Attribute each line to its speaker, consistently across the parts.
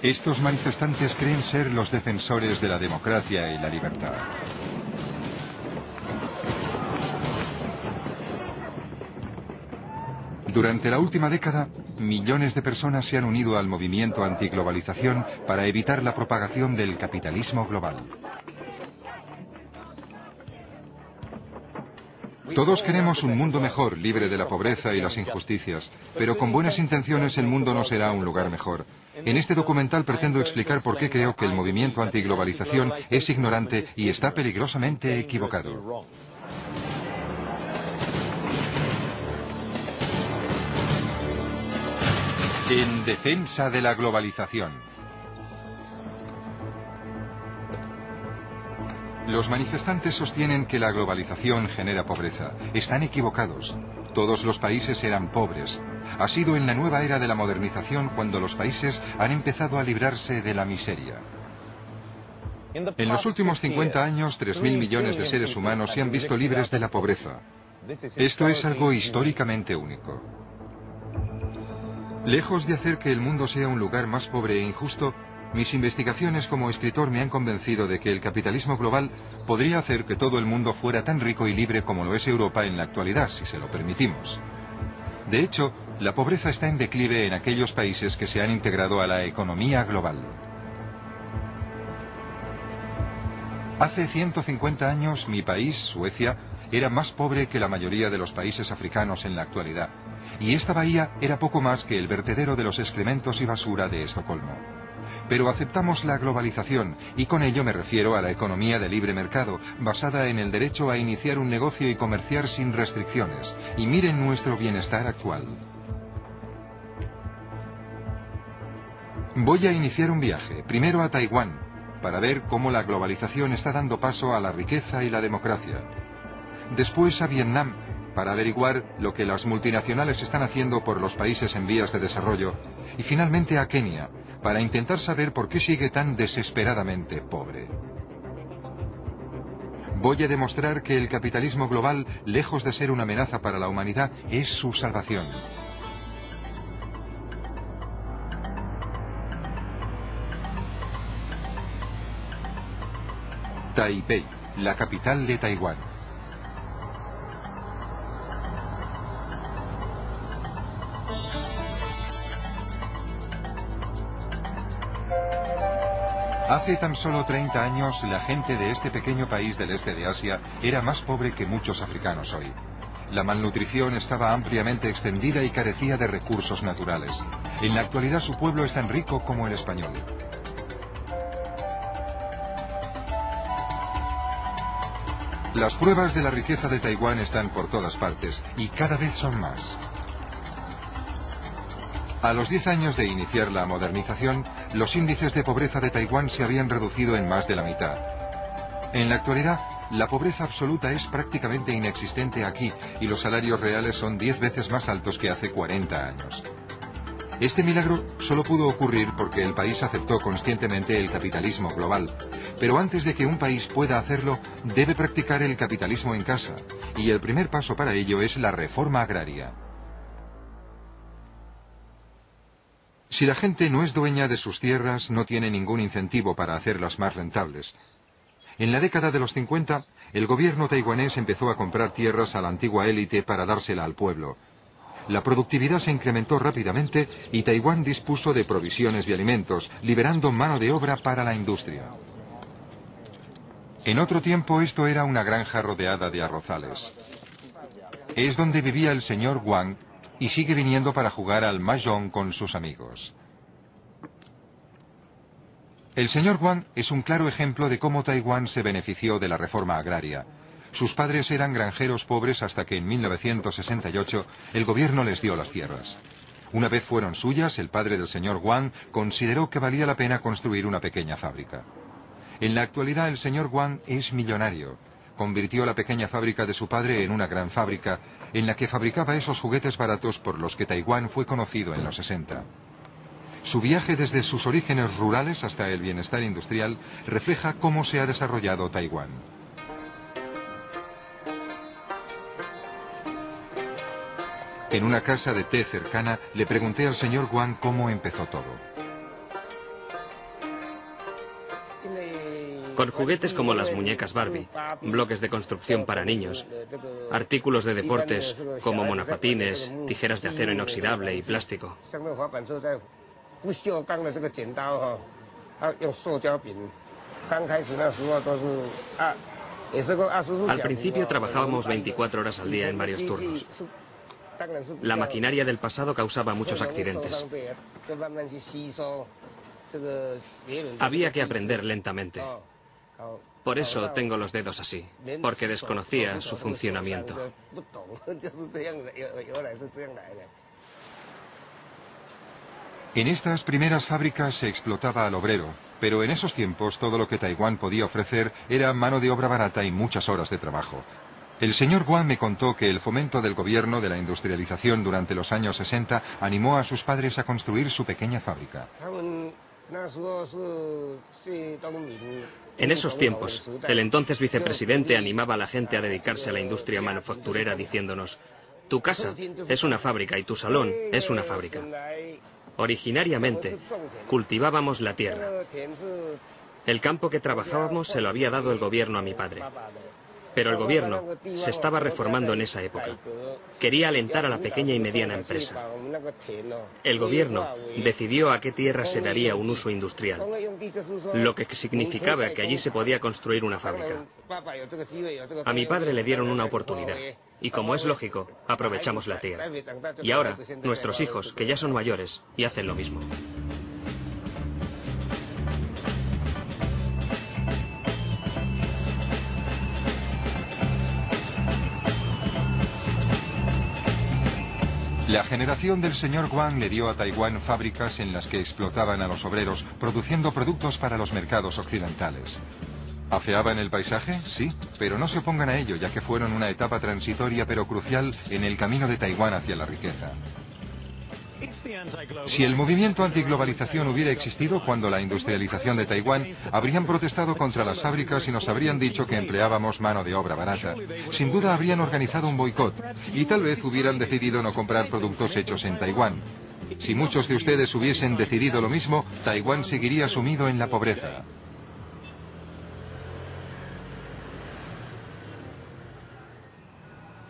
Speaker 1: Estos manifestantes creen ser los defensores de la democracia y la libertad. Durante la última década, millones de personas se han unido al movimiento antiglobalización para evitar la propagación del capitalismo global. Todos queremos un mundo mejor, libre de la pobreza y las injusticias, pero con buenas intenciones el mundo no será un lugar mejor. En este documental pretendo explicar por qué creo que el movimiento antiglobalización es ignorante y está peligrosamente equivocado. En defensa de la globalización. Los manifestantes sostienen que la globalización genera pobreza. Están equivocados. Todos los países eran pobres. Ha sido en la nueva era de la modernización cuando los países han empezado a librarse de la miseria. En los últimos 50 años, 3.000 millones de seres humanos se han visto libres de la pobreza. Esto es algo históricamente único. Lejos de hacer que el mundo sea un lugar más pobre e injusto, mis investigaciones como escritor me han convencido de que el capitalismo global podría hacer que todo el mundo fuera tan rico y libre como lo es Europa en la actualidad, si se lo permitimos. De hecho, la pobreza está en declive en aquellos países que se han integrado a la economía global. Hace 150 años, mi país, Suecia, era más pobre que la mayoría de los países africanos en la actualidad. Y esta bahía era poco más que el vertedero de los excrementos y basura de Estocolmo. Pero aceptamos la globalización, y con ello me refiero a la economía de libre mercado, basada en el derecho a iniciar un negocio y comerciar sin restricciones. Y miren nuestro bienestar actual. Voy a iniciar un viaje, primero a Taiwán, para ver cómo la globalización está dando paso a la riqueza y la democracia. Después a Vietnam, para averiguar lo que las multinacionales están haciendo por los países en vías de desarrollo, y finalmente a Kenia, para intentar saber por qué sigue tan desesperadamente pobre. Voy a demostrar que el capitalismo global, lejos de ser una amenaza para la humanidad, es su salvación. Taipei, la capital de Taiwán. Hace tan solo 30 años, la gente de este pequeño país del este de Asia era más pobre que muchos africanos hoy. La malnutrición estaba ampliamente extendida y carecía de recursos naturales. En la actualidad su pueblo es tan rico como el español. Las pruebas de la riqueza de Taiwán están por todas partes, y cada vez son más. A los 10 años de iniciar la modernización, los índices de pobreza de Taiwán se habían reducido en más de la mitad. En la actualidad, la pobreza absoluta es prácticamente inexistente aquí, y los salarios reales son 10 veces más altos que hace 40 años. Este milagro solo pudo ocurrir porque el país aceptó conscientemente el capitalismo global. Pero antes de que un país pueda hacerlo, debe practicar el capitalismo en casa, y el primer paso para ello es la reforma agraria. Si la gente no es dueña de sus tierras, no tiene ningún incentivo para hacerlas más rentables. En la década de los 50, el gobierno taiwanés empezó a comprar tierras a la antigua élite para dársela al pueblo. La productividad se incrementó rápidamente y Taiwán dispuso de provisiones de alimentos, liberando mano de obra para la industria. En otro tiempo esto era una granja rodeada de arrozales. Es donde vivía el señor Wang, y sigue viniendo para jugar al mahjong con sus amigos. El señor Wang es un claro ejemplo de cómo Taiwán se benefició de la reforma agraria. Sus padres eran granjeros pobres hasta que en 1968 el gobierno les dio las tierras. Una vez fueron suyas, el padre del señor Wang consideró que valía la pena construir una pequeña fábrica. En la actualidad el señor Wang es millonario. Convirtió la pequeña fábrica de su padre en una gran fábrica, en la que fabricaba esos juguetes baratos por los que Taiwán fue conocido en los 60. Su viaje desde sus orígenes rurales hasta el bienestar industrial refleja cómo se ha desarrollado Taiwán. En una casa de té cercana le pregunté al señor Wang cómo empezó todo.
Speaker 2: con juguetes como las muñecas Barbie, bloques de construcción para niños, artículos de deportes como monopatines, tijeras de acero inoxidable y plástico. Al principio trabajábamos 24 horas al día en varios turnos. La maquinaria del pasado causaba muchos accidentes. Había que aprender lentamente. Por eso tengo los dedos así, porque desconocía su funcionamiento.
Speaker 1: En estas primeras fábricas se explotaba al obrero, pero en esos tiempos todo lo que Taiwán podía ofrecer era mano de obra barata y muchas horas de trabajo. El señor Wang me contó que el fomento del gobierno de la industrialización durante los años 60 animó a sus padres a construir su pequeña fábrica.
Speaker 2: En esos tiempos, el entonces vicepresidente animaba a la gente a dedicarse a la industria manufacturera diciéndonos: tu casa es una fábrica y tu salón es una fábrica. Originariamente, cultivábamos la tierra. El campo que trabajábamos se lo había dado el gobierno a mi padre. Pero el gobierno se estaba reformando en esa época. Quería alentar a la pequeña y mediana empresa. El gobierno decidió a qué tierra se daría un uso industrial, lo que significaba que allí se podía construir una fábrica. A mi padre le dieron una oportunidad, y como es lógico, aprovechamos la tierra. Y ahora, nuestros hijos, que ya son mayores, y hacen lo mismo.
Speaker 1: La generación del señor Wang le dio a Taiwán fábricas en las que explotaban a los obreros, produciendo productos para los mercados occidentales. ¿Afeaban el paisaje? Sí, pero no se opongan a ello, ya que fueron una etapa transitoria pero crucial en el camino de Taiwán hacia la riqueza. Si el movimiento antiglobalización hubiera existido cuando la industrialización de Taiwán, habrían protestado contra las fábricas y nos habrían dicho que empleábamos mano de obra barata. Sin duda habrían organizado un boicot y tal vez hubieran decidido no comprar productos hechos en Taiwán. Si muchos de ustedes hubiesen decidido lo mismo, Taiwán seguiría sumido en la pobreza.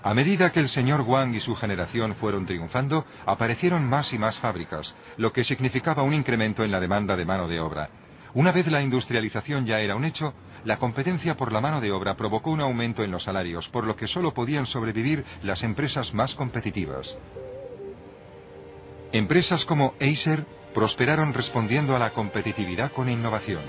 Speaker 1: A medida que el señor Wang y su generación fueron triunfando, aparecieron más y más fábricas, lo que significaba un incremento en la demanda de mano de obra. Una vez la industrialización ya era un hecho, la competencia por la mano de obra provocó un aumento en los salarios, por lo que solo podían sobrevivir las empresas más competitivas. Empresas como Acer prosperaron respondiendo a la competitividad con innovación.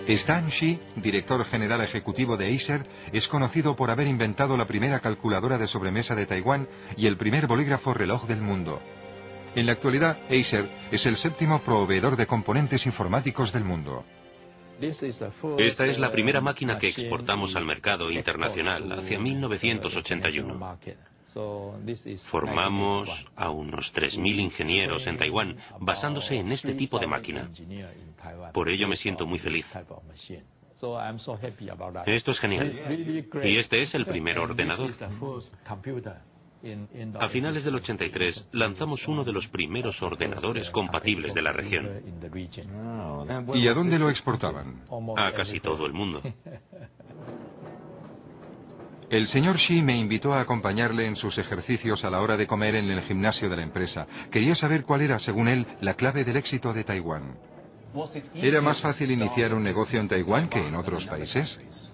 Speaker 1: Stan Shi, director general ejecutivo de Acer, es conocido por haber inventado la primera calculadora de sobremesa de Taiwán y el primer bolígrafo reloj del mundo. En la actualidad, Acer es el séptimo proveedor de componentes informáticos del mundo.
Speaker 3: Esta es la primera máquina que exportamos al mercado internacional hacia 1981. Formamos a unos 3.000 ingenieros en Taiwán basándose en este tipo de máquina. Por ello me siento muy feliz. Esto es genial. Y este es el primer ordenador. A finales del 83 lanzamos uno de los primeros ordenadores compatibles de la región.
Speaker 1: ¿Y a dónde lo exportaban?
Speaker 3: A casi todo el mundo.
Speaker 1: El señor Shi me invitó a acompañarle en sus ejercicios a la hora de comer en el gimnasio de la empresa. Quería saber cuál era, según él, la clave del éxito de Taiwán. ¿Era más fácil iniciar un negocio en Taiwán que en otros países?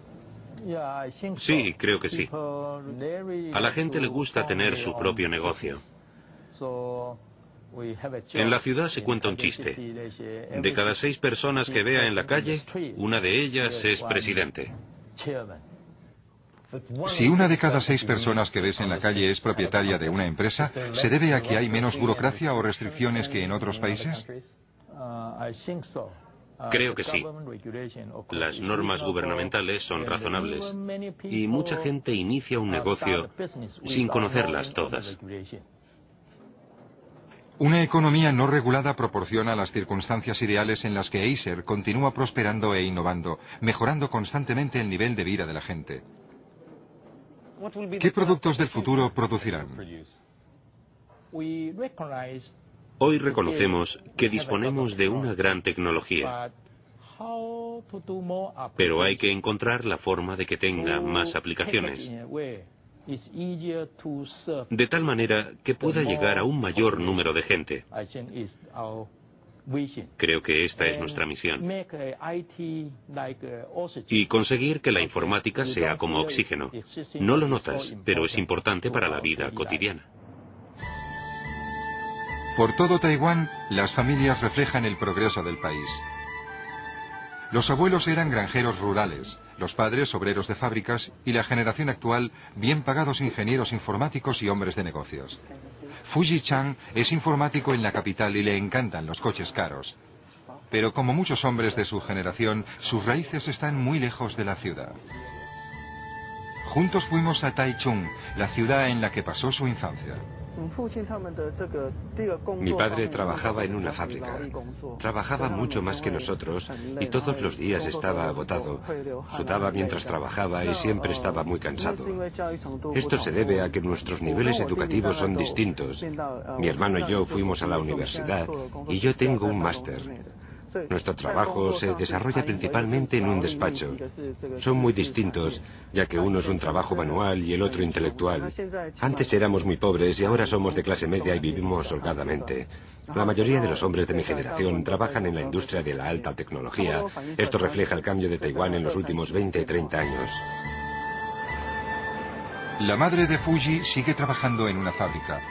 Speaker 3: Sí, creo que sí. A la gente le gusta tener su propio negocio. En la ciudad se cuenta un chiste. De cada 6 personas que vea en la calle, una de ellas es presidente.
Speaker 1: Si una de cada 6 personas que ves en la calle es propietaria de una empresa, ¿se debe a que hay menos burocracia o restricciones que en otros países?
Speaker 3: Creo que sí. Las normas gubernamentales son razonables y mucha gente inicia un negocio sin conocerlas todas.
Speaker 1: Una economía no regulada proporciona las circunstancias ideales en las que Acer continúa prosperando e innovando, mejorando constantemente el nivel de vida de la gente. ¿Qué productos del futuro producirán?
Speaker 3: Hoy reconocemos que disponemos de una gran tecnología, pero hay que encontrar la forma de que tenga más aplicaciones, de tal manera que pueda llegar a un mayor número de gente. Creo que esta es nuestra misión. Y conseguir que la informática sea como oxígeno. No lo notas, pero es importante para la vida cotidiana.
Speaker 1: Por todo Taiwán, las familias reflejan el progreso del país. Los abuelos eran granjeros rurales, los padres obreros de fábricas y la generación actual bien pagados ingenieros informáticos y hombres de negocios. Fuji Chang es informático en la capital y le encantan los coches caros. Pero como muchos hombres de su generación, sus raíces están muy lejos de la ciudad. Juntos fuimos a Taichung, la ciudad en la que pasó su infancia.
Speaker 4: Mi padre trabajaba en una fábrica. Trabajaba mucho más que nosotros y todos los días estaba agotado. Sudaba mientras trabajaba y siempre estaba muy cansado. Esto se debe a que nuestros niveles educativos son distintos. Mi hermano y yo fuimos a la universidad y yo tengo un máster. Nuestro trabajo se desarrolla principalmente en un despacho. Son muy distintos, ya que uno es un trabajo manual y el otro intelectual. Antes éramos muy pobres y ahora somos de clase media y vivimos holgadamente. La mayoría de los hombres de mi generación trabajan en la industria de la alta tecnología. Esto refleja el cambio de Taiwán en los últimos 20 y 30 años.
Speaker 1: La madre de Fuji sigue trabajando en una fábrica.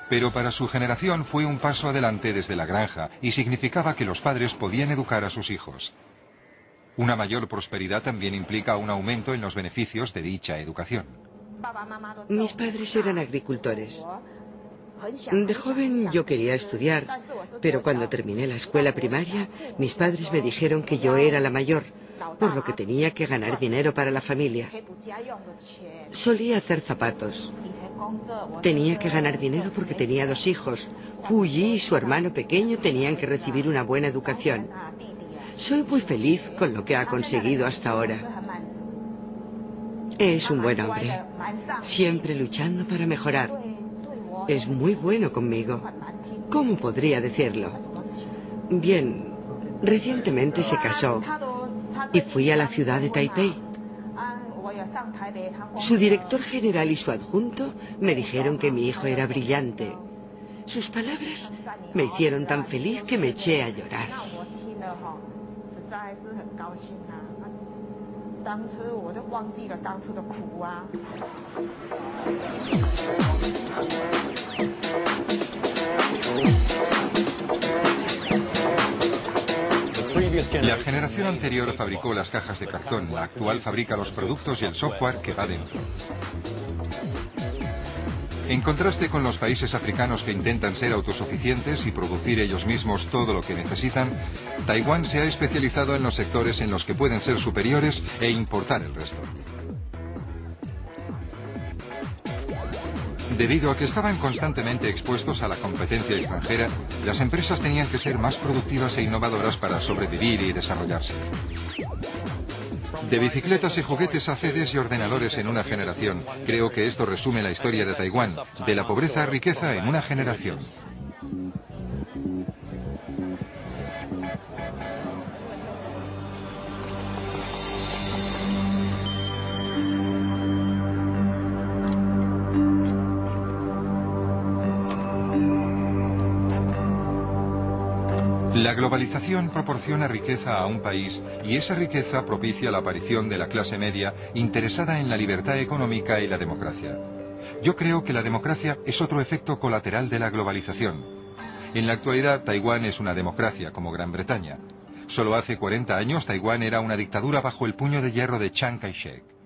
Speaker 1: Pero para su generación fue un paso adelante desde la granja y significaba que los padres podían educar a sus hijos. Una mayor prosperidad también implica un aumento en los beneficios de dicha educación.
Speaker 5: Mis padres eran agricultores. De joven yo quería estudiar, pero cuando terminé la escuela primaria, mis padres me dijeron que yo era la mayor, por lo que tenía que ganar dinero para la familia. Solía hacer zapatos. Tenía que ganar dinero porque tenía 2 hijos. Fuji y su hermano pequeño tenían que recibir una buena educación. Soy muy feliz con lo que ha conseguido hasta ahora. Es un buen hombre, siempre luchando para mejorar. Es muy bueno conmigo. ¿Cómo podría decirlo? Bien, recientemente se casó y fui a la ciudad de Taipei. Su director general y su adjunto me dijeron que mi hijo era brillante. Sus palabras me hicieron tan feliz que me eché a llorar.
Speaker 1: La generación anterior fabricó las cajas de cartón, la actual fabrica los productos y el software que va dentro. En contraste con los países africanos que intentan ser autosuficientes y producir ellos mismos todo lo que necesitan, Taiwán se ha especializado en los sectores en los que pueden ser superiores e importar el resto. Debido a que estaban constantemente expuestos a la competencia extranjera, las empresas tenían que ser más productivas e innovadoras para sobrevivir y desarrollarse. De bicicletas y juguetes a CDs y ordenadores en una generación, creo que esto resume la historia de Taiwán, de la pobreza a riqueza en una generación. La globalización proporciona riqueza a un país y esa riqueza propicia la aparición de la clase media interesada en la libertad económica y la democracia. Yo creo que la democracia es otro efecto colateral de la globalización. En la actualidad, Taiwán es una democracia como Gran Bretaña. Solo hace 40 años Taiwán era una dictadura bajo el puño de hierro de Chiang Kai-shek.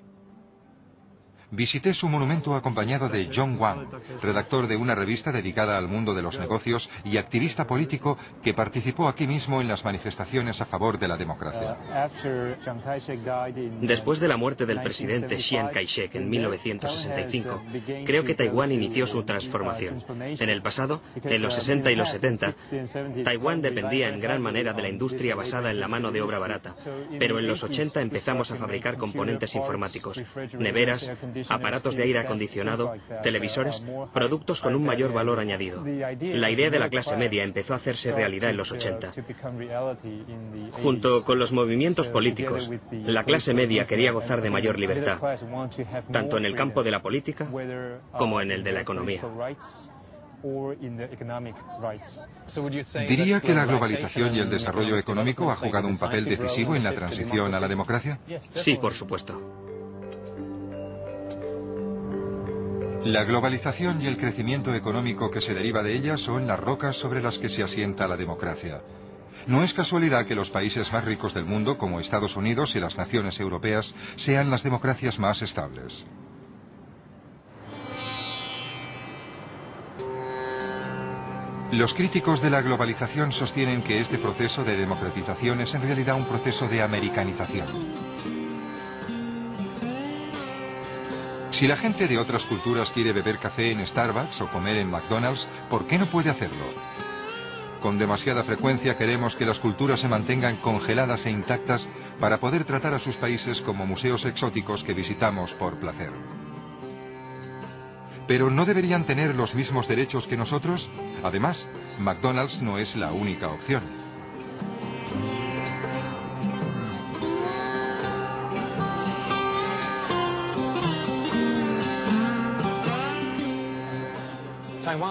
Speaker 1: Visité su monumento acompañado de John Wang, redactor de una revista dedicada al mundo de los negocios y activista político que participó aquí mismo en las manifestaciones a favor de la democracia.
Speaker 2: Después de la muerte del presidente Chiang Kai-shek en 1965, creo que Taiwán inició su transformación. En el pasado, en los 60 y los 70, Taiwán dependía en gran manera de la industria basada en la mano de obra barata, pero en los 80 empezamos a fabricar componentes informáticos, neveras, aparatos de aire acondicionado, televisores, productos con un mayor valor añadido. La idea de la clase media empezó a hacerse realidad en los 80. Junto con los movimientos políticos, la clase media quería gozar de mayor libertad, tanto en el campo de la política como en el de la economía.
Speaker 1: ¿Diría que la globalización y el desarrollo económico ha jugado un papel decisivo en la transición a la democracia?
Speaker 2: Sí, por supuesto.
Speaker 1: La globalización y el crecimiento económico que se deriva de ella son las rocas sobre las que se asienta la democracia. No es casualidad que los países más ricos del mundo, como Estados Unidos y las naciones europeas, sean las democracias más estables. Los críticos de la globalización sostienen que este proceso de democratización es en realidad un proceso de americanización. Si la gente de otras culturas quiere beber café en Starbucks o comer en McDonald's, ¿por qué no puede hacerlo? Con demasiada frecuencia queremos que las culturas se mantengan congeladas e intactas para poder tratar a sus países como museos exóticos que visitamos por placer. ¿Pero no deberían tener los mismos derechos que nosotros? Además, McDonald's no es la única opción.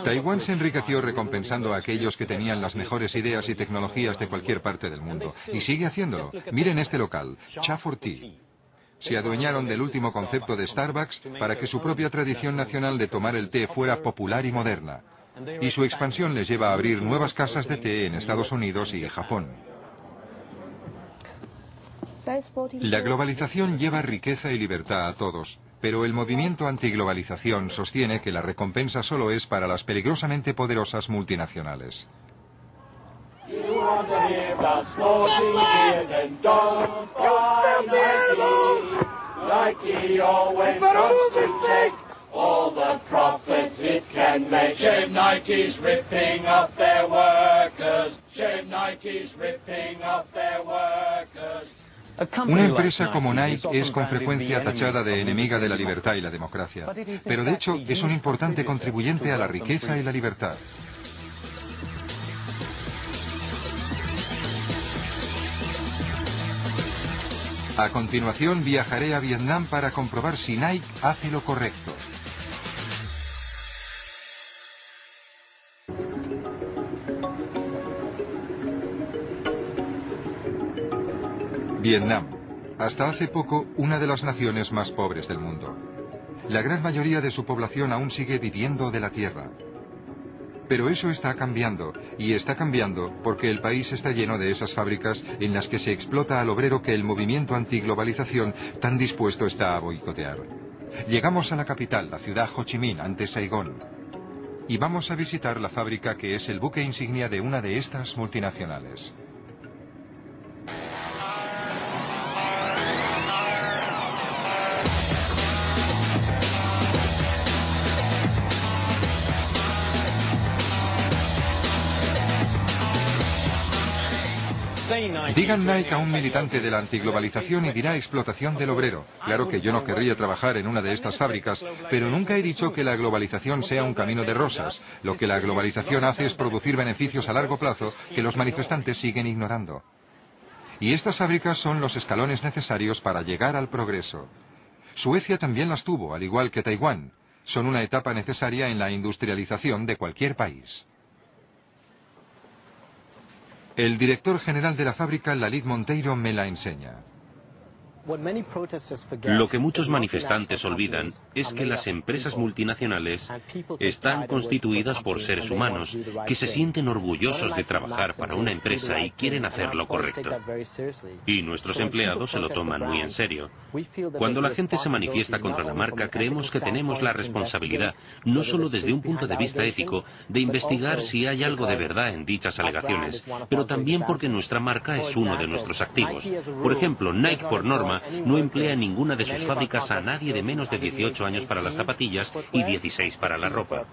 Speaker 1: Taiwán se enriqueció recompensando a aquellos que tenían las mejores ideas y tecnologías de cualquier parte del mundo. Y sigue haciéndolo. Miren este local, Cha for Tea. Se adueñaron del último concepto de Starbucks para que su propia tradición nacional de tomar el té fuera popular y moderna. Y su expansión les lleva a abrir nuevas casas de té en Estados Unidos y Japón. La globalización lleva riqueza y libertad a todos, pero el movimiento antiglobalización sostiene que la recompensa solo es para las peligrosamente poderosas multinacionales.
Speaker 6: All the profits it can make. Shame Nike's ripping off their workers. Shame Nike's ripping off their workers.
Speaker 1: Una empresa como Nike es con frecuencia tachada de enemiga de la libertad y la democracia, pero de hecho es un importante contribuyente a la riqueza y la libertad. A continuación viajaré a Vietnam para comprobar si Nike hace lo correcto. Vietnam, hasta hace poco una de las naciones más pobres del mundo. La gran mayoría de su población aún sigue viviendo de la tierra. Pero eso está cambiando, y está cambiando porque el país está lleno de esas fábricas en las que se explota al obrero que el movimiento antiglobalización tan dispuesto está a boicotear. Llegamos a la capital, la ciudad Ho Chi Minh, ante Saigón, y vamos a visitar la fábrica que es el buque insignia de una de estas multinacionales. Digan Nike a un militante de la antiglobalización y dirá explotación del obrero. Claro que yo no querría trabajar en una de estas fábricas, pero nunca he dicho que la globalización sea un camino de rosas. Lo que la globalización hace es producir beneficios a largo plazo que los manifestantes siguen ignorando. Y estas fábricas son los escalones necesarios para llegar al progreso. Suecia también las tuvo, al igual que Taiwán. Son una etapa necesaria en la industrialización de cualquier país. El director general de la fábrica, Lalit Monteiro, me la enseña.
Speaker 3: Lo que muchos manifestantes olvidan es que las empresas multinacionales están constituidas por seres humanos que se sienten orgullosos de trabajar para una empresa y quieren hacer lo correcto. Y nuestros empleados se lo toman muy en serio. Cuando la gente se manifiesta contra la marca, creemos que tenemos la responsabilidad, no solo desde un punto de vista ético, de investigar si hay algo de verdad en dichas alegaciones, pero también porque nuestra marca es uno de nuestros activos. Por ejemplo, Nike, por norma, no emplea en ninguna de sus fábricas a nadie de menos de 18 años para las zapatillas y 16 para la ropa.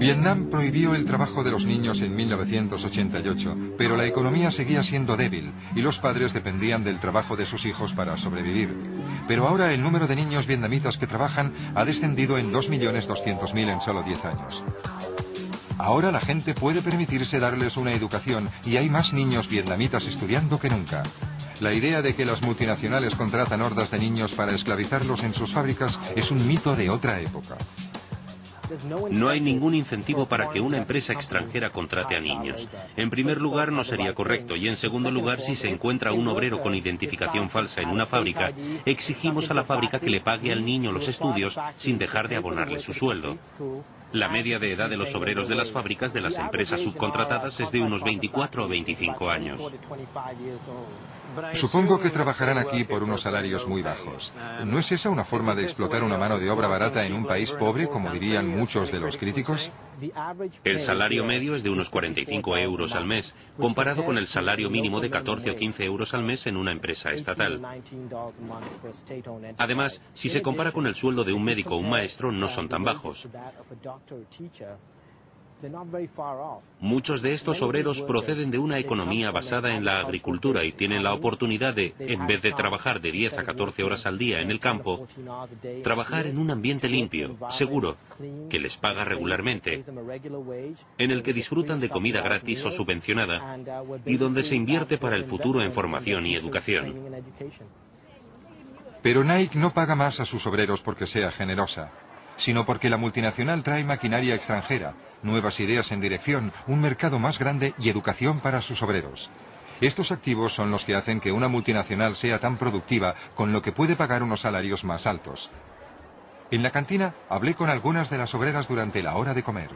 Speaker 1: Vietnam prohibió el trabajo de los niños en 1988, pero la economía seguía siendo débil y los padres dependían del trabajo de sus hijos para sobrevivir. Pero ahora el número de niños vietnamitas que trabajan ha descendido en 2.200.000 en solo 10 años. Ahora la gente puede permitirse darles una educación y hay más niños vietnamitas estudiando que nunca. La idea de que las multinacionales contratan hordas de niños para esclavizarlos en sus fábricas es un mito de otra época.
Speaker 3: No hay ningún incentivo para que una empresa extranjera contrate a niños. En primer lugar, no sería correcto, y en segundo lugar, si se encuentra un obrero con identificación falsa en una fábrica, exigimos a la fábrica que le pague al niño los estudios sin dejar de abonarle su sueldo. La media de edad de los obreros de las fábricas de las empresas subcontratadas es de unos 24 o 25 años.
Speaker 1: Supongo que trabajarán aquí por unos salarios muy bajos. ¿No es esa una forma de explotar una mano de obra barata en un país pobre, como dirían muchos de los críticos?
Speaker 3: El salario medio es de unos 45 euros al mes, comparado con el salario mínimo de 14 o 15 euros al mes en una empresa estatal. Además, si se compara con el sueldo de un médico o un maestro, no son tan bajos. Muchos de estos obreros proceden de una economía basada en la agricultura y tienen la oportunidad de, en vez de trabajar de 10 a 14 horas al día en el campo, trabajar en un ambiente limpio, seguro, que les paga regularmente, en el que disfrutan de comida gratis o subvencionada y donde se invierte para el futuro en formación y educación.
Speaker 1: Pero Nike no paga más a sus obreros porque sea generosa, sino porque la multinacional trae maquinaria extranjera, nuevas ideas en dirección, un mercado más grande y educación para sus obreros. Estos activos son los que hacen que una multinacional sea tan productiva, con lo que puede pagar unos salarios más altos. En la cantina hablé con algunas de las obreras durante la hora de comer.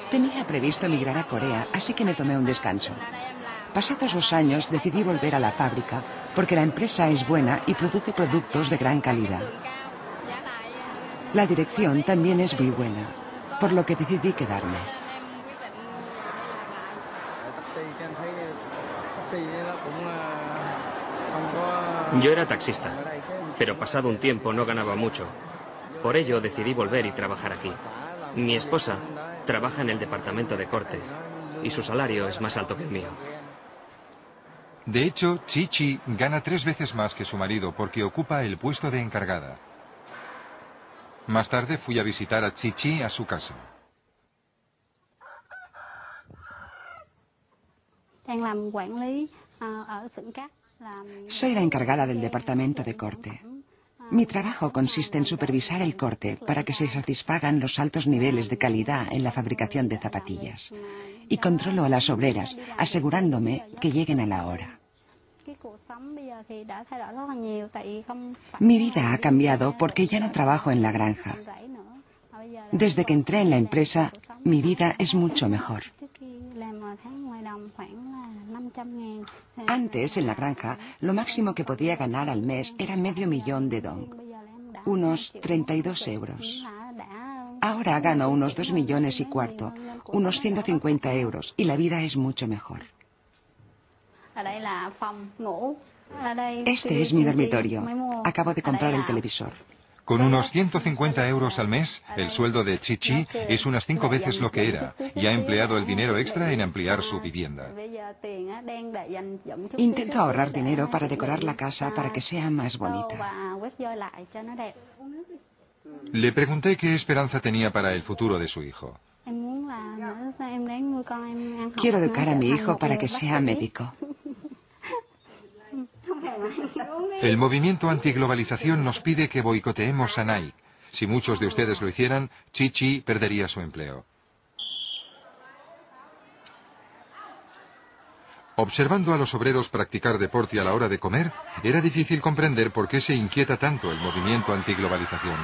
Speaker 7: Tenía previsto emigrar a Corea, así que me tomé un descanso. Pasados 2 años decidí volver a la fábrica porque la empresa es buena y produce productos de gran calidad. La dirección también es muy buena, por lo que decidí quedarme.
Speaker 2: Yo era taxista, pero pasado un tiempo no ganaba mucho. Por ello decidí volver y trabajar aquí. Mi esposa trabaja en el departamento de corte y su salario es más alto que el mío.
Speaker 1: De hecho, Chi gana 3 veces más que su marido porque ocupa el puesto de encargada. Más tarde fui a visitar a Chi a su casa.
Speaker 7: Soy la encargada del departamento de corte. Mi trabajo consiste en supervisar el corte para que se satisfagan los altos niveles de calidad en la fabricación de zapatillas. Y controlo a las obreras, asegurándome que lleguen a la hora. Mi vida ha cambiado porque ya no trabajo en la granja. Desde que entré en la empresa, mi vida es mucho mejor. Antes, en la granja, lo máximo que podía ganar al mes era $500,000 de dong, unos 32 euros. Ahora gano unos 2,25 millones, unos 150 euros, y la vida es mucho mejor. Este es mi dormitorio. Acabo de comprar el televisor.
Speaker 1: Con unos 150 euros al mes, el sueldo de Chi es unas 5 veces lo que era, y ha empleado el dinero extra en ampliar su vivienda.
Speaker 7: Intento ahorrar dinero para decorar la casa para que sea más bonita.
Speaker 1: Le pregunté qué esperanza tenía para el futuro de su hijo.
Speaker 7: Quiero educar a mi hijo para que sea médico.
Speaker 1: El movimiento antiglobalización nos pide que boicoteemos a Nike. Si muchos de ustedes lo hicieran, Chi perdería su empleo. Observando a los obreros practicar deporte a la hora de comer, era difícil comprender por qué se inquieta tanto el movimiento antiglobalización.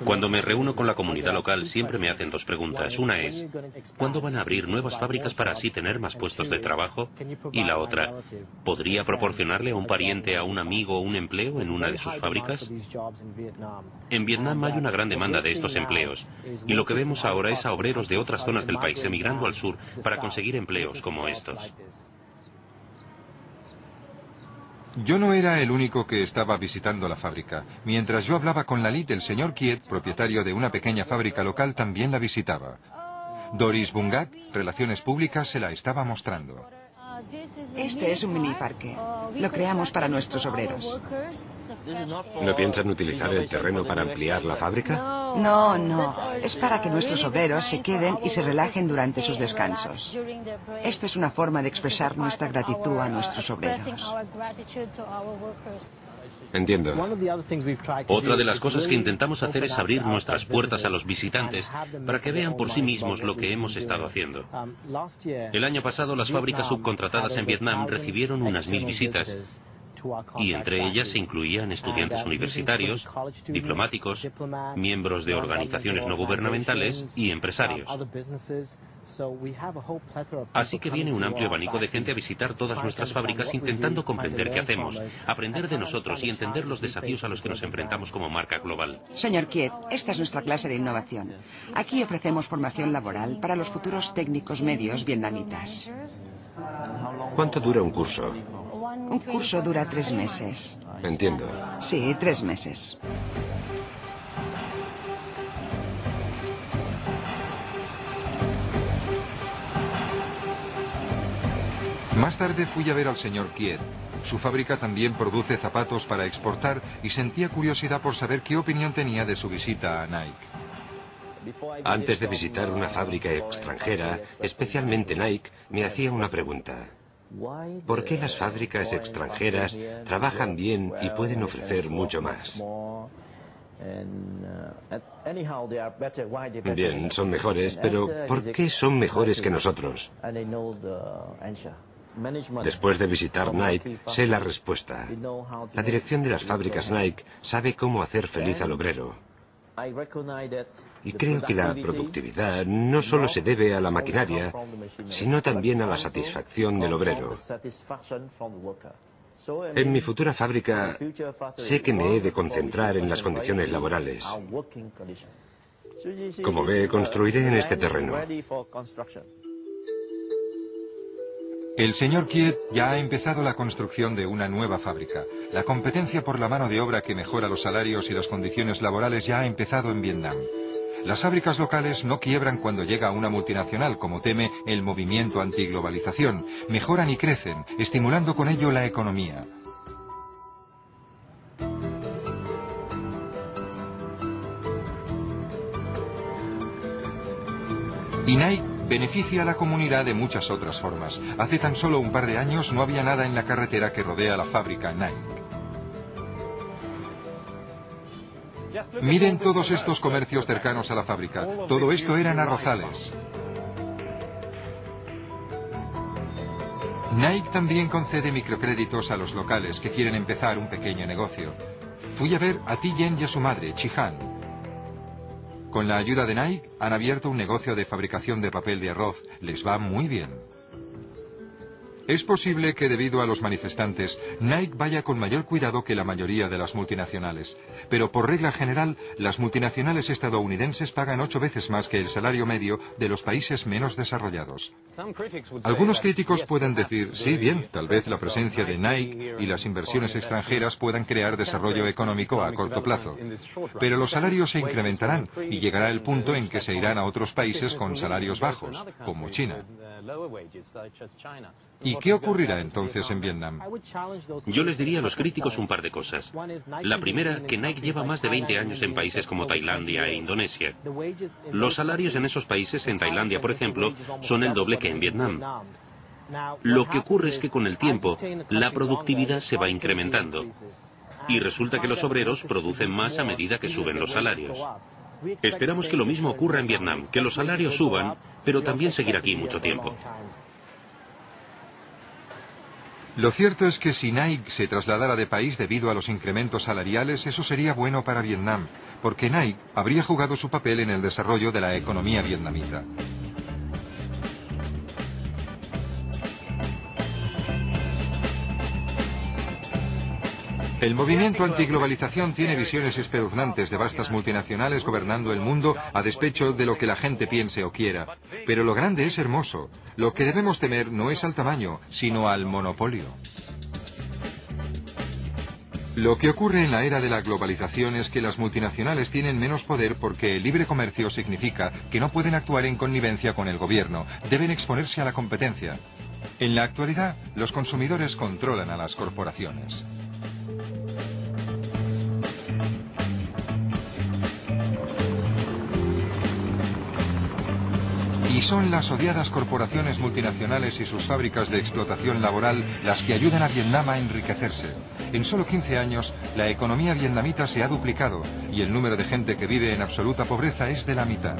Speaker 3: Cuando me reúno con la comunidad local siempre me hacen dos preguntas. Una es, ¿cuándo van a abrir nuevas fábricas para así tener más puestos de trabajo? Y la otra, ¿podría proporcionarle a un pariente, a un amigo, un empleo en una de sus fábricas? En Vietnam hay una gran demanda de estos empleos, y lo que vemos ahora es a obreros de otras zonas del país emigrando al sur para conseguir empleos como estos.
Speaker 1: Yo no era el único que estaba visitando la fábrica. Mientras yo hablaba con Lalit, el señor Kiet, propietario de una pequeña fábrica local, también la visitaba. Doris Bungak, Relaciones Públicas, se la estaba mostrando.
Speaker 7: Este es un mini parque. Lo creamos para nuestros obreros.
Speaker 4: ¿No piensan utilizar el terreno para ampliar la fábrica?
Speaker 7: No, no. Es para que nuestros obreros se queden y se relajen durante sus descansos. Esto es una forma de expresar nuestra gratitud a nuestros obreros.
Speaker 4: Entiendo.
Speaker 3: Otra de las cosas que intentamos hacer es abrir nuestras puertas a los visitantes para que vean por sí mismos lo que hemos estado haciendo. El año pasado las fábricas subcontratadas en Vietnam recibieron unas 1000 visitas. Y entre ellas se incluían estudiantes universitarios, diplomáticos, miembros de organizaciones no gubernamentales y empresarios. Así que viene un amplio abanico de gente a visitar todas nuestras fábricas intentando comprender qué hacemos, aprender de nosotros y entender los desafíos a los que nos enfrentamos como marca global.
Speaker 7: Señor Kiet, esta es nuestra clase de innovación. Aquí ofrecemos formación laboral para los futuros técnicos medios vietnamitas.
Speaker 4: ¿Cuánto dura un curso?
Speaker 7: Un curso dura 3 meses.
Speaker 4: Entiendo.
Speaker 7: Sí, 3 meses.
Speaker 1: Más tarde fui a ver al señor Kiet. Su fábrica también produce zapatos para exportar y sentía curiosidad por saber qué opinión tenía de su visita a Nike.
Speaker 4: Antes de visitar una fábrica extranjera, especialmente Nike, me hacía una pregunta. ¿Por qué las fábricas extranjeras trabajan bien y pueden ofrecer mucho más? Bien, son mejores, pero ¿por qué son mejores que nosotros? Después de visitar Nike, sé la respuesta. La dirección de las fábricas Nike sabe cómo hacer feliz al obrero. Y creo que la productividad no solo se debe a la maquinaria, sino también a la satisfacción del obrero. En mi futura fábrica sé que me he de concentrar en las condiciones laborales. Como ve, construiré en este terreno.
Speaker 1: El señor Kiet ya ha empezado la construcción de una nueva fábrica. La competencia por la mano de obra que mejora los salarios y las condiciones laborales ya ha empezado en Vietnam. Las fábricas locales no quiebran cuando llega una multinacional, como teme el movimiento antiglobalización. Mejoran y crecen, estimulando con ello la economía. Y Nike beneficia a la comunidad de muchas otras formas. Hace tan solo un par de años no había nada en la carretera que rodea la fábrica Nike. Miren todos estos comercios cercanos a la fábrica. Todo esto eran arrozales. Nike también concede microcréditos a los locales que quieren empezar un pequeño negocio. Fui a ver a Thi Yen y a su madre, Chi Han. Con la ayuda de Nike han abierto un negocio de fabricación de papel de arroz. Les va muy bien. Es posible que debido a los manifestantes, Nike vaya con mayor cuidado que la mayoría de las multinacionales. Pero por regla general, las multinacionales estadounidenses pagan 8 veces más que el salario medio de los países menos desarrollados. Algunos críticos pueden decir, sí, bien, tal vez la presencia de Nike y las inversiones extranjeras puedan crear desarrollo económico a corto plazo. Pero los salarios se incrementarán y llegará el punto en que se irán a otros países con salarios bajos, como China. ¿Y qué ocurrirá entonces en Vietnam?
Speaker 3: Yo les diría a los críticos un par de cosas. La primera, que Nike lleva más de 20 años en países como Tailandia e Indonesia. Los salarios en esos países, en Tailandia por ejemplo, son el doble que en Vietnam. Lo que ocurre es que con el tiempo, la productividad se va incrementando. Y resulta que los obreros producen más a medida que suben los salarios. Esperamos que lo mismo ocurra en Vietnam, que los salarios suban, pero también seguir aquí mucho tiempo.
Speaker 1: Lo cierto es que si Nike se trasladara de país debido a los incrementos salariales, eso sería bueno para Vietnam, porque Nike habría jugado su papel en el desarrollo de la economía vietnamita. El movimiento antiglobalización tiene visiones espeluznantes de vastas multinacionales gobernando el mundo a despecho de lo que la gente piense o quiera. Pero lo grande es hermoso. Lo que debemos temer no es al tamaño, sino al monopolio. Lo que ocurre en la era de la globalización es que las multinacionales tienen menos poder porque el libre comercio significa que no pueden actuar en connivencia con el gobierno, deben exponerse a la competencia. En la actualidad, los consumidores controlan a las corporaciones. Y son las odiadas corporaciones multinacionales y sus fábricas de explotación laboral las que ayudan a Vietnam a enriquecerse. En solo 15 años, la economía vietnamita se ha duplicado y el número de gente que vive en absoluta pobreza es de la mitad.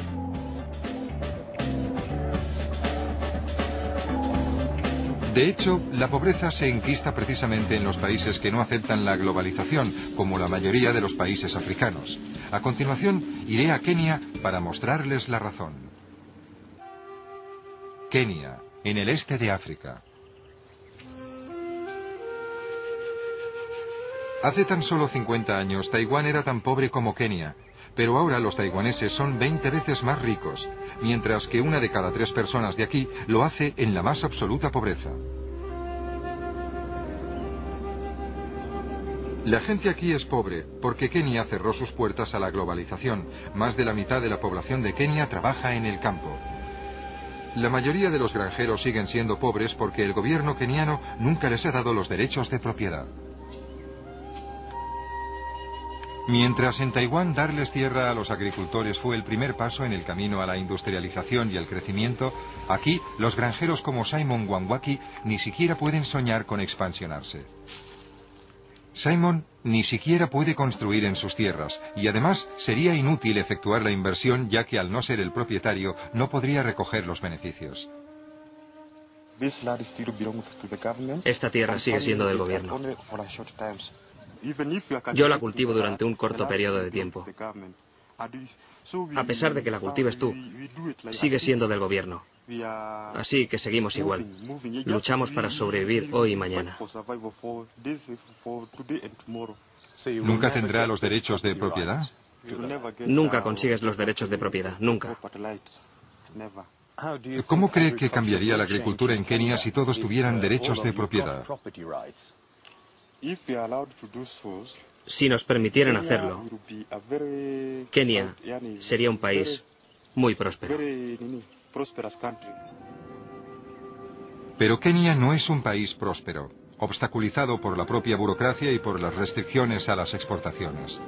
Speaker 1: De hecho, la pobreza se enquista precisamente en los países que no aceptan la globalización, como la mayoría de los países africanos. A continuación, iré a Kenia para mostrarles la razón. Kenia, en el este de África. Hace tan solo 50 años, Taiwán era tan pobre como Kenia, pero ahora los taiwaneses son 20 veces más ricos, mientras que 1 de cada 3 personas de aquí lo hace en la más absoluta pobreza. La gente aquí es pobre porque Kenia cerró sus puertas a la globalización. Más de la mitad de la población de Kenia trabaja en el campo. La mayoría de los granjeros siguen siendo pobres porque el gobierno keniano nunca les ha dado los derechos de propiedad. Mientras en Taiwán darles tierra a los agricultores fue el primer paso en el camino a la industrialización y el crecimiento, aquí los granjeros como Simon Wangwaki ni siquiera pueden soñar con expansionarse. Simon ni siquiera puede construir en sus tierras y además sería inútil efectuar la inversión ya que al no ser el propietario no podría recoger los beneficios.
Speaker 2: Esta tierra sigue siendo del gobierno. Yo la cultivo durante un corto periodo de tiempo. A pesar de que la cultives tú, sigue siendo del gobierno. Así que seguimos igual. Luchamos para sobrevivir hoy y mañana.
Speaker 1: ¿Nunca tendrá los derechos de propiedad?
Speaker 2: Nunca consigues los derechos de propiedad, nunca.
Speaker 1: ¿Cómo cree que cambiaría la agricultura en Kenia si todos tuvieran derechos de propiedad?
Speaker 2: Si nos permitieran hacerlo, Kenia sería un país muy próspero.
Speaker 1: Pero Kenia no es un país próspero, obstaculizado por la propia burocracia y por las restricciones a las exportaciones.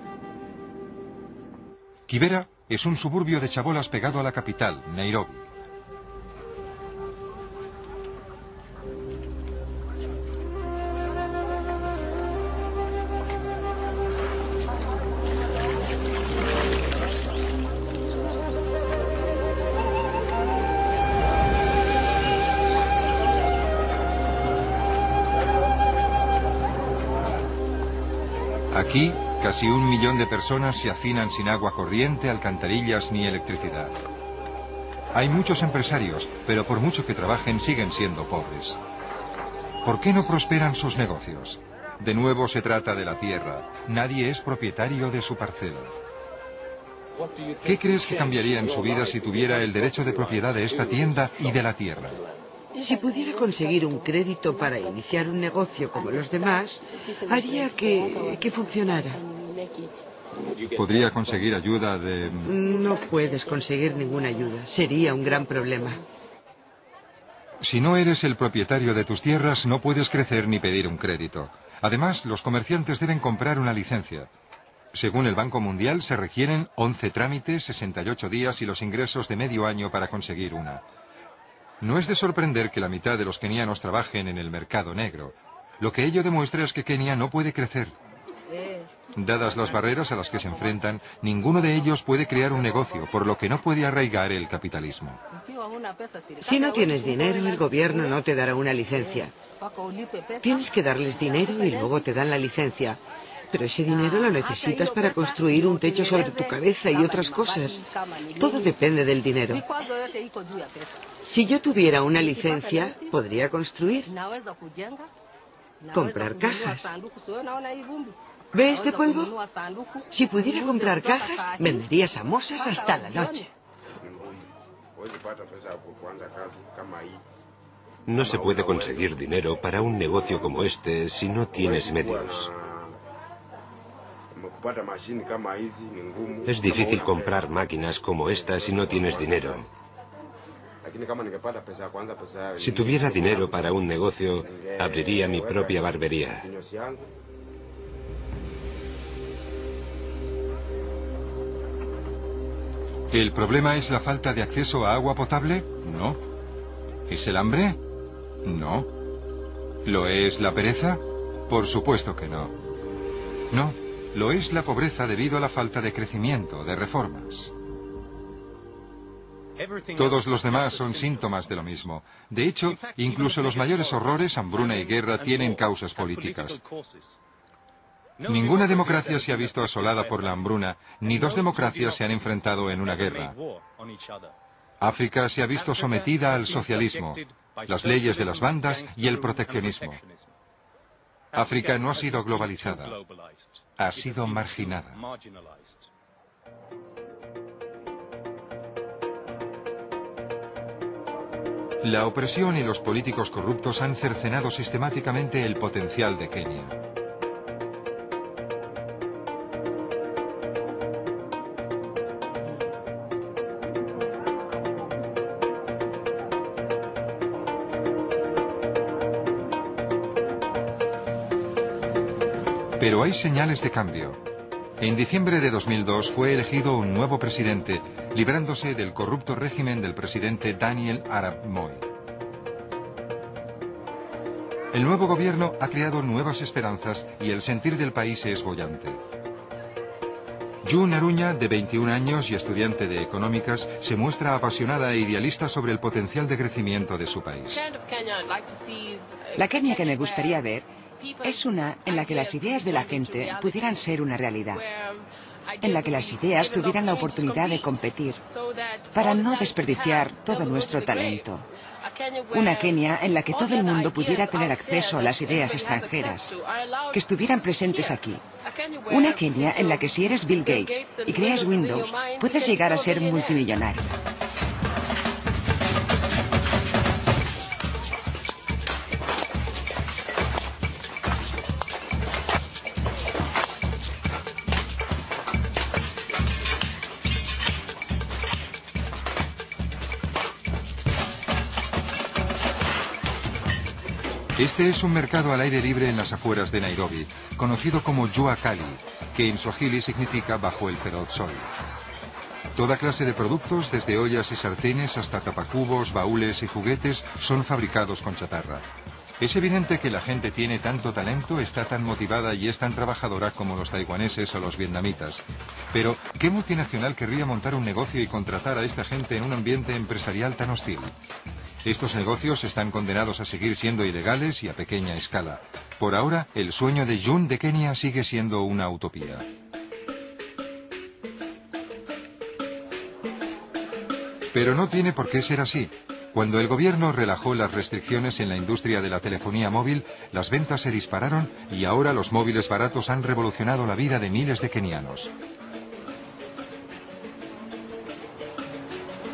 Speaker 1: Kibera es un suburbio de chabolas pegado a la capital, Nairobi. Aquí, casi 1 millón de personas se hacinan sin agua corriente, alcantarillas ni electricidad. Hay muchos empresarios, pero por mucho que trabajen siguen siendo pobres. ¿Por qué no prosperan sus negocios? De nuevo se trata de la tierra. Nadie es propietario de su parcela. ¿Qué crees que cambiaría en su vida si tuviera el derecho de propiedad de esta tienda y de la tierra?
Speaker 5: Si pudiera conseguir un crédito para iniciar un negocio como los demás, haría que funcionara.
Speaker 1: ¿Podría conseguir ayuda de...?
Speaker 5: No puedes conseguir ninguna ayuda. Sería un gran problema.
Speaker 1: Si no eres el propietario de tus tierras, no puedes crecer ni pedir un crédito. Además, los comerciantes deben comprar una licencia. Según el Banco Mundial, se requieren 11 trámites, 68 días y los ingresos de medio año para conseguir una. No es de sorprender que la mitad de los kenianos trabajen en el mercado negro. Lo que ello demuestra es que Kenia no puede crecer. Dadas las barreras a las que se enfrentan, ninguno de ellos puede crear un negocio, por lo que no puede arraigar el capitalismo.
Speaker 5: Si no tienes dinero, el gobierno no te dará una licencia. Tienes que darles dinero y luego te dan la licencia. Pero ese dinero lo necesitas para construir un techo sobre tu cabeza y otras cosas. Todo depende del dinero. Si yo tuviera una licencia, podría construir, comprar cajas. ¿Ve este polvo? Si pudiera comprar cajas, vendería samosas hasta la noche.
Speaker 4: No se puede conseguir dinero para un negocio como este si no tienes medios. Es difícil comprar máquinas como esta si no tienes dinero. Si tuviera dinero para un negocio, abriría mi propia barbería.
Speaker 1: ¿El problema es la falta de acceso a agua potable? No. ¿Es el hambre? No. ¿Lo es la pereza? Por supuesto que no. No, lo es la pobreza debido a la falta de crecimiento, de reformas. Todos los demás son síntomas de lo mismo. De hecho, incluso los mayores horrores, hambruna y guerra, tienen causas políticas. Ninguna democracia se ha visto asolada por la hambruna, ni dos democracias se han enfrentado en una guerra. África se ha visto sometida al socialismo, las leyes de las bandas y el proteccionismo. África no ha sido globalizada, ha sido marginada. La opresión y los políticos corruptos han cercenado sistemáticamente el potencial de Kenia. Pero hay señales de cambio. En diciembre de 2002 fue elegido un nuevo presidente, librándose del corrupto régimen del presidente Daniel Arap Moi. El nuevo gobierno ha creado nuevas esperanzas y el sentir del país es boyante. June Aruña, de 21 años y estudiante de económicas, se muestra apasionada e idealista sobre el potencial de crecimiento de su país.
Speaker 7: La Kenia que me gustaría ver es una en la que las ideas de la gente pudieran ser una realidad, en la que las ideas tuvieran la oportunidad de competir, para no desperdiciar todo nuestro talento. Una Kenia en la que todo el mundo pudiera tener acceso a las ideas extranjeras, que estuvieran presentes aquí. Una Kenia en la que si eres Bill Gates y creas Windows, puedes llegar a ser multimillonario.
Speaker 1: Este es un mercado al aire libre en las afueras de Nairobi, conocido como Jua Kali, que en Swahili significa bajo el feroz sol. Toda clase de productos, desde ollas y sartenes hasta tapacubos, baúles y juguetes, son fabricados con chatarra. Es evidente que la gente tiene tanto talento, está tan motivada y es tan trabajadora como los taiwaneses o los vietnamitas. Pero, ¿qué multinacional querría montar un negocio y contratar a esta gente en un ambiente empresarial tan hostil? Estos negocios están condenados a seguir siendo ilegales y a pequeña escala. Por ahora, el sueño de June de Kenia sigue siendo una utopía. Pero no tiene por qué ser así. Cuando el gobierno relajó las restricciones en la industria de la telefonía móvil, las ventas se dispararon y ahora los móviles baratos han revolucionado la vida de miles de kenianos.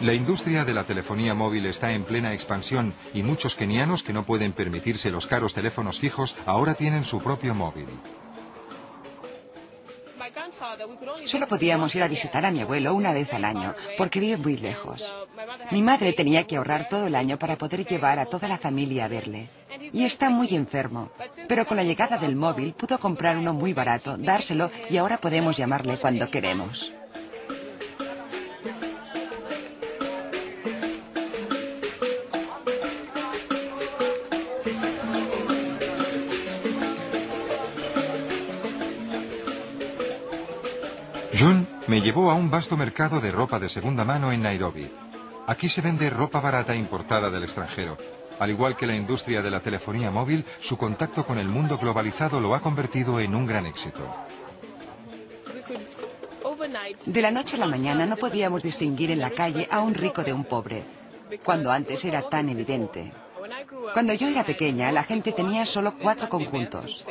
Speaker 1: La industria de la telefonía móvil está en plena expansión y muchos kenianos que no pueden permitirse los caros teléfonos fijos ahora tienen su propio móvil.
Speaker 7: Solo podíamos ir a visitar a mi abuelo una vez al año, porque vive muy lejos. Mi madre tenía que ahorrar todo el año para poder llevar a toda la familia a verle. Y está muy enfermo. Pero con la llegada del móvil pudo comprar uno muy barato, dárselo y ahora podemos llamarle cuando queremos.
Speaker 1: Jun me llevó a un vasto mercado de ropa de segunda mano en Nairobi. Aquí se vende ropa barata importada del extranjero. Al igual que la industria de la telefonía móvil, su contacto con el mundo globalizado lo ha convertido en un gran éxito.
Speaker 7: De la noche a la mañana no podíamos distinguir en la calle a un rico de un pobre, cuando antes era tan evidente. Cuando yo era pequeña, la gente tenía solo 4 conjuntos.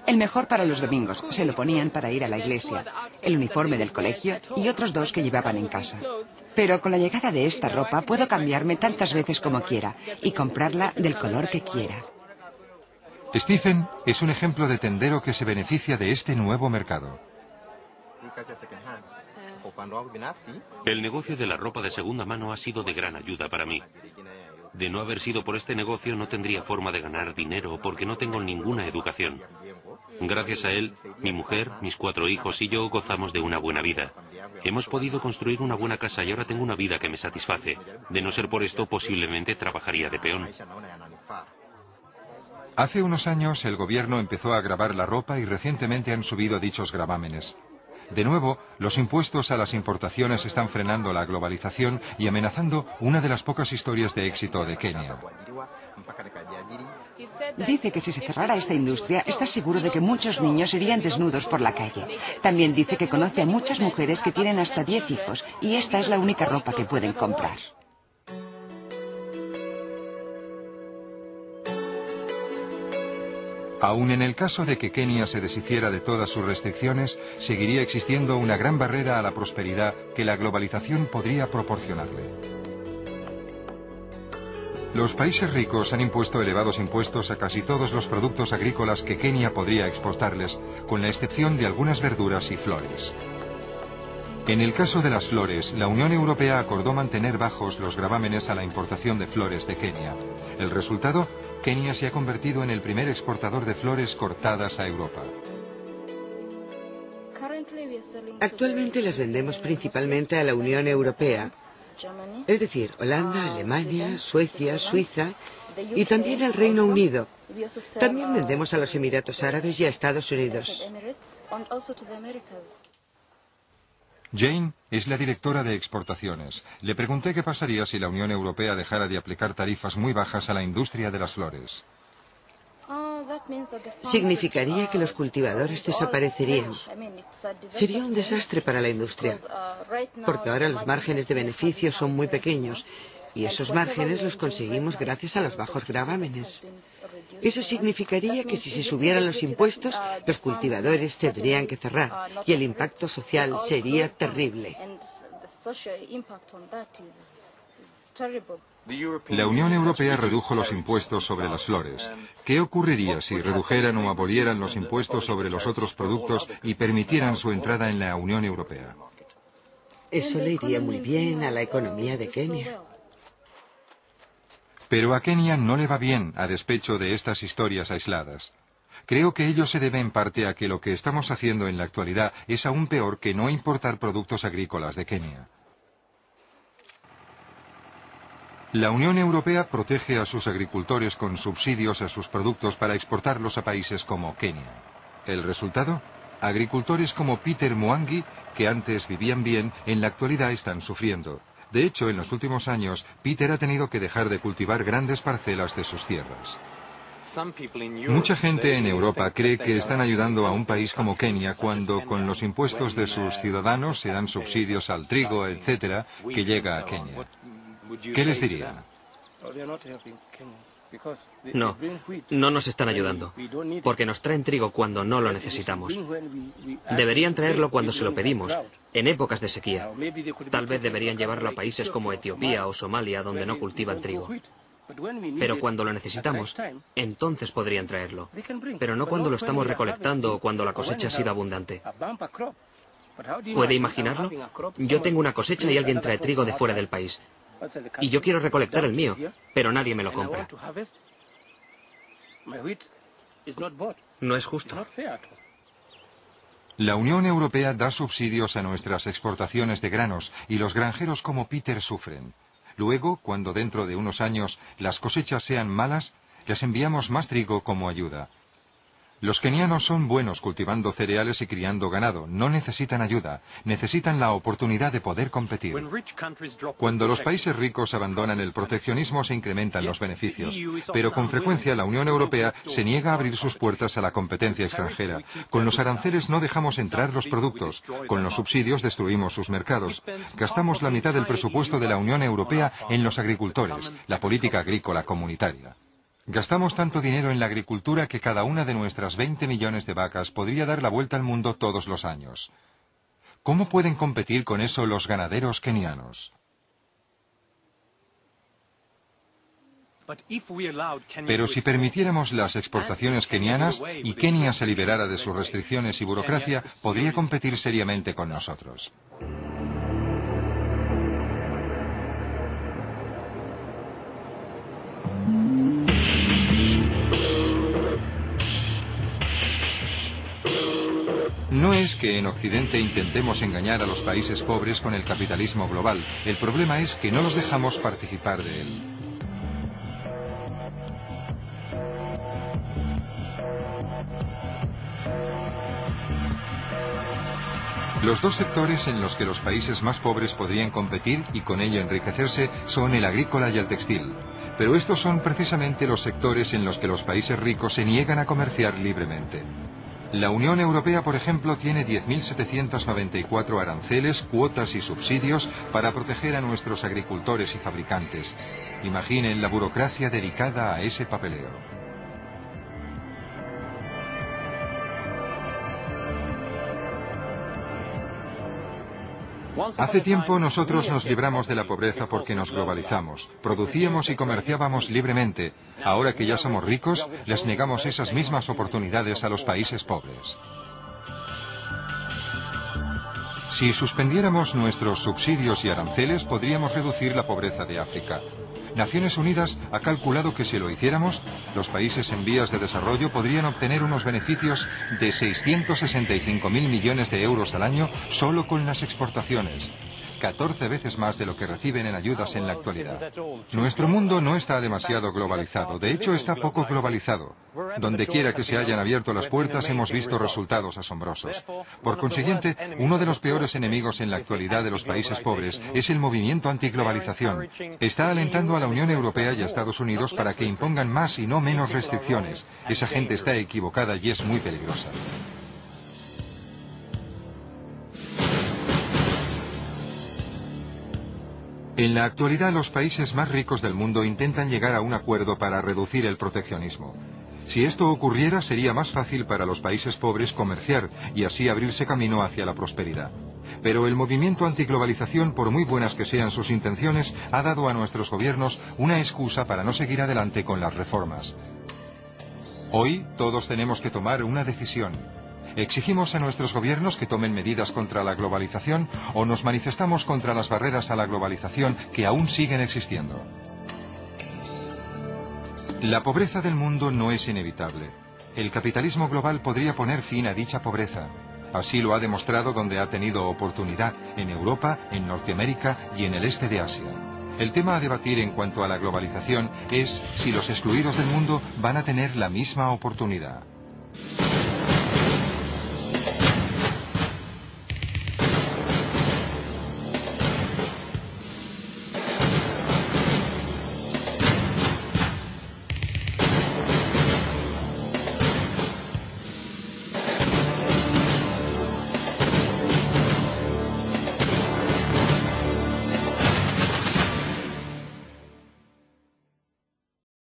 Speaker 7: El mejor para los domingos, se lo ponían para ir a la iglesia, el uniforme del colegio y otros 2 que llevaban en casa. Pero con la llegada de esta ropa puedo cambiarme tantas veces como quiera y comprarla del color que quiera.
Speaker 1: Stephen es un ejemplo de tendero que se beneficia de este nuevo mercado.
Speaker 3: El negocio de la ropa de segunda mano ha sido de gran ayuda para mí. De no haber sido por este negocio no tendría forma de ganar dinero porque no tengo ninguna educación. Gracias a él, mi mujer, mis 4 hijos y yo gozamos de una buena vida. Hemos podido construir una buena casa y ahora tengo una vida que me satisface. De no ser por esto, posiblemente trabajaría de peón.
Speaker 1: Hace unos años el gobierno empezó a gravar la ropa y recientemente han subido dichos gravámenes. De nuevo, los impuestos a las importaciones están frenando la globalización y amenazando una de las pocas historias de éxito de Kenia.
Speaker 7: Dice que si se cerrara esta industria, está seguro de que muchos niños irían desnudos por la calle. También dice que conoce a muchas mujeres que tienen hasta 10 hijos y esta es la única ropa que pueden comprar.
Speaker 1: Aún en el caso de que Kenia se deshiciera de todas sus restricciones, seguiría existiendo una gran barrera a la prosperidad que la globalización podría proporcionarle. Los países ricos han impuesto elevados impuestos a casi todos los productos agrícolas que Kenia podría exportarles, con la excepción de algunas verduras y flores. En el caso de las flores, la Unión Europea acordó mantener bajos los gravámenes a la importación de flores de Kenia. El resultado, Kenia se ha convertido en el primer exportador de flores cortadas a Europa.
Speaker 5: Actualmente las vendemos principalmente a la Unión Europea, es decir, Holanda, Alemania, Suecia, Suiza y también al Reino Unido. También vendemos a los Emiratos Árabes y a Estados Unidos.
Speaker 1: Jane es la directora de exportaciones. Le pregunté qué pasaría si la Unión Europea dejara de aplicar tarifas muy bajas a la industria de las flores.
Speaker 5: Significaría que los cultivadores desaparecerían. Sería un desastre para la industria, porque ahora los márgenes de beneficio son muy pequeños y esos márgenes los conseguimos gracias a los bajos gravámenes. Eso significaría que si se subieran los impuestos, los cultivadores tendrían que cerrar y el impacto social sería terrible.
Speaker 1: La Unión Europea redujo los impuestos sobre las flores. ¿Qué ocurriría si redujeran o abolieran los impuestos sobre los otros productos y permitieran su entrada en la Unión Europea?
Speaker 5: Eso le iría muy bien a la economía de Kenia.
Speaker 1: Pero a Kenia no le va bien a despecho de estas historias aisladas. Creo que ello se debe en parte a que lo que estamos haciendo en la actualidad es aún peor que no importar productos agrícolas de Kenia. La Unión Europea protege a sus agricultores con subsidios a sus productos para exportarlos a países como Kenia. ¿El resultado? Agricultores como Peter Mwangi, que antes vivían bien, en la actualidad están sufriendo. De hecho, en los últimos años, Peter ha tenido que dejar de cultivar grandes parcelas de sus tierras. Mucha gente en Europa cree que están ayudando a un país como Kenia cuando con los impuestos de sus ciudadanos se dan subsidios al trigo, etcétera, que llega a Kenia. ¿Qué les dirían?
Speaker 2: No, no nos están ayudando, porque nos traen trigo cuando no lo necesitamos. Deberían traerlo cuando se lo pedimos, en épocas de sequía. Tal vez deberían llevarlo a países como Etiopía o Somalia, donde no cultivan trigo. Pero cuando lo necesitamos, entonces podrían traerlo. Pero no cuando lo estamos recolectando o cuando la cosecha ha sido abundante. ¿Puede imaginarlo? Yo tengo una cosecha y alguien trae trigo de fuera del país. Y yo quiero recolectar el mío, pero nadie me lo compra. No es justo.
Speaker 1: La Unión Europea da subsidios a nuestras exportaciones de granos y los granjeros como Peter sufren. Luego, cuando dentro de unos años las cosechas sean malas, les enviamos más trigo como ayuda. Los kenianos son buenos cultivando cereales y criando ganado. No necesitan ayuda. Necesitan la oportunidad de poder competir. Cuando los países ricos abandonan el proteccionismo se incrementan los beneficios. Pero con frecuencia la Unión Europea se niega a abrir sus puertas a la competencia extranjera. Con los aranceles no dejamos entrar los productos. Con los subsidios destruimos sus mercados. Gastamos la mitad del presupuesto de la Unión Europea en los agricultores, la política agrícola comunitaria. Gastamos tanto dinero en la agricultura que cada una de nuestras 20 millones de vacas podría dar la vuelta al mundo todos los años. ¿Cómo pueden competir con eso los ganaderos kenianos? Pero si permitiéramos las exportaciones kenianas y Kenia se liberara de sus restricciones y burocracia, podría competir seriamente con nosotros. No es que en Occidente intentemos engañar a los países pobres con el capitalismo global. El problema es que no los dejamos participar de él. Los dos sectores en los que los países más pobres podrían competir y con ello enriquecerse son el agrícola y el textil. Pero estos son precisamente los sectores en los que los países ricos se niegan a comerciar libremente. La Unión Europea, por ejemplo, tiene 10.794 aranceles, cuotas y subsidios para proteger a nuestros agricultores y fabricantes. Imaginen la burocracia dedicada a ese papeleo. Hace tiempo nosotros nos libramos de la pobreza porque nos globalizamos. Producíamos y comerciábamos libremente. Ahora que ya somos ricos, les negamos esas mismas oportunidades a los países pobres. Si suspendiéramos nuestros subsidios y aranceles, podríamos reducir la pobreza de África. Naciones Unidas ha calculado que si lo hiciéramos, los países en vías de desarrollo podrían obtener unos beneficios de 665.000 millones de euros al año solo con las exportaciones. 14 veces más de lo que reciben en ayudas en la actualidad. Nuestro mundo no está demasiado globalizado, de hecho está poco globalizado. Donde quiera que se hayan abierto las puertas hemos visto resultados asombrosos. Por consiguiente, uno de los peores enemigos en la actualidad de los países pobres es el movimiento antiglobalización. Está alentando a la Unión Europea y a Estados Unidos para que impongan más y no menos restricciones. Esa gente está equivocada y es muy peligrosa. En la actualidad, los países más ricos del mundo intentan llegar a un acuerdo para reducir el proteccionismo. Si esto ocurriera, sería más fácil para los países pobres comerciar y así abrirse camino hacia la prosperidad. Pero el movimiento antiglobalización, por muy buenas que sean sus intenciones, ha dado a nuestros gobiernos una excusa para no seguir adelante con las reformas. Hoy, todos tenemos que tomar una decisión. ¿Exigimos a nuestros gobiernos que tomen medidas contra la globalización o nos manifestamos contra las barreras a la globalización que aún siguen existiendo? La pobreza del mundo no es inevitable. El capitalismo global podría poner fin a dicha pobreza. Así lo ha demostrado donde ha tenido oportunidad, en Europa, en Norteamérica y en el este de Asia. El tema a debatir en cuanto a la globalización es si los excluidos del mundo van a tener la misma oportunidad.